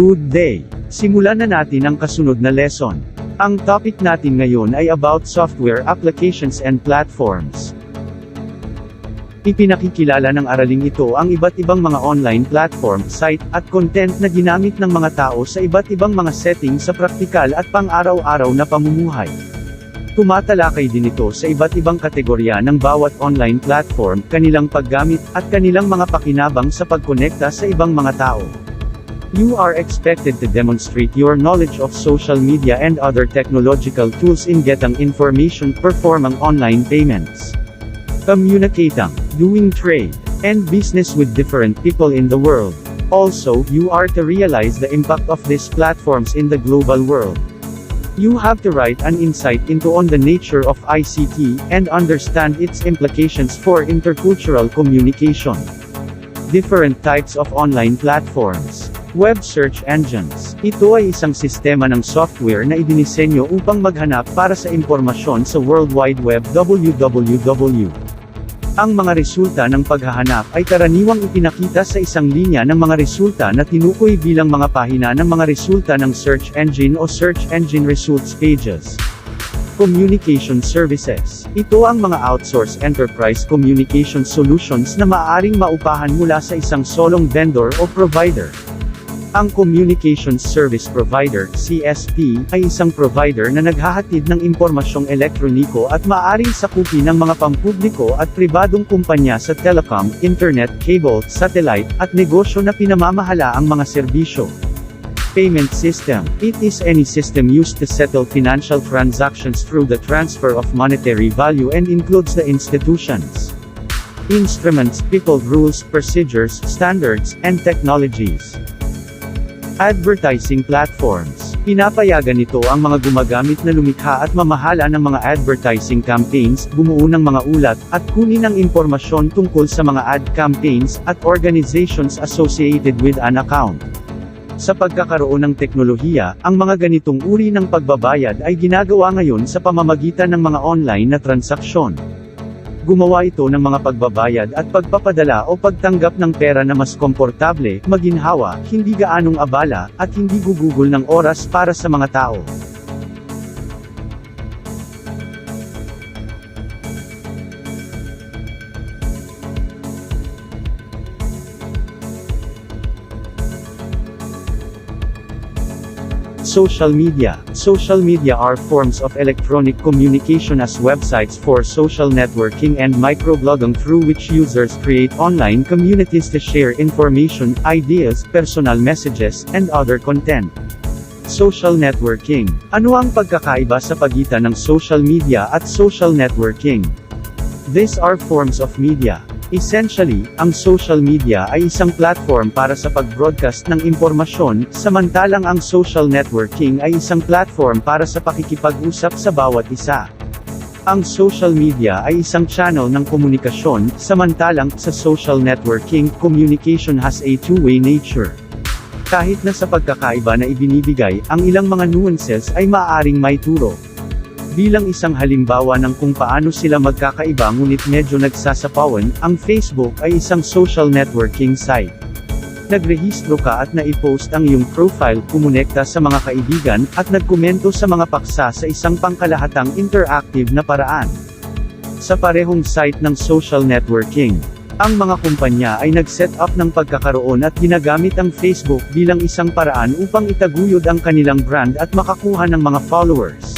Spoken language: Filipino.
Good day! Simulan na natin ang kasunod na lesson. Ang topic natin ngayon ay about software applications and platforms. Ipinakikilala ng araling ito ang iba't ibang mga online platform, site, at content na ginamit ng mga tao sa iba't ibang mga setting sa praktikal at pang-araw-araw na pamumuhay. Tumatalakay din ito sa iba't ibang kategorya ng bawat online platform, kanilang paggamit, at kanilang mga pakinabang sa pagkonekta sa ibang mga tao. You are expected to demonstrate your knowledge of social media and other technological tools in getting information, performing online payments, communicating, doing trade, and business with different people in the world. Also, you are to realize the impact of these platforms in the global world. You have to write an insight into on the nature of ICT, and understand its implications for intercultural communication. Different types of online platforms. Web search engines. Ito ay isang sistema ng software na idinisenyo upang maghanap para sa impormasyon sa World Wide Web (WWW). Ang mga resulta ng paghahanap ay karaniwang ipinakita sa isang linya ng mga resulta na tinukoy bilang mga pahina ng mga resulta ng search engine o search engine results pages. Communication services. Ito ang mga outsourced enterprise communication solutions na maaaring maupahan mula sa isang solong vendor o provider. Ang Communications Service Provider, CSP, ay isang provider na naghahatid ng impormasyong elektroniko at maaaring sakupin ng mga pampubliko at pribadong kumpanya sa telecom, internet, cable, satellite, at negosyo na pinamamahala ang mga serbisyo. Payment system. It is any system used to settle financial transactions through the transfer of monetary value and includes the institutions, instruments, people, rules, procedures, standards, and technologies. Advertising platforms. Pinapayagan nito ang mga gumagamit na lumikha at mamahala ng mga advertising campaigns, bumuo ng mga ulat, at kunin ang impormasyon tungkol sa mga ad campaigns, at organizations associated with an account. Sa pagkakaroon ng teknolohiya, ang mga ganitong uri ng pagbabayad ay ginagawa ngayon sa pamamagitan ng mga online na transaksyon. Gumawa ito ng mga pagbabayad at pagpapadala o pagtanggap ng pera na mas komportable, maginhawa, hindi gaanong abala, at hindi gugugol ng oras para sa mga tao. Social media. Social media are forms of electronic communication as websites for social networking and microblogging through which users create online communities to share information, ideas, personal messages, and other content. Social networking. Ano ang pagkakaiba sa pagitan ng social media at social networking? These are forms of media. Essentially, ang social media ay isang platform para sa pag-broadcast ng impormasyon, samantalang ang social networking ay isang platform para sa pakikipag-usap sa bawat isa. Ang social media ay isang channel ng komunikasyon, samantalang sa social networking, communication has a two-way nature. Kahit na sa pagkakaiba na ibinibigay, ang ilang mga nuances ay maaaring maituro. Bilang isang halimbawa ng kung paano sila magkakaiba ngunit medyo nagsasapawan, ang Facebook ay isang social networking site. Nagrehistro ka at naipost ang iyong profile, kumonekta sa mga kaibigan, at nagkomento sa mga paksa sa isang pangkalahatang interactive na paraan. Sa parehong site ng social networking, ang mga kumpanya ay nag-set up ng pagkakaroon at ginagamit ang Facebook bilang isang paraan upang itaguyod ang kanilang brand at makakuha ng mga followers.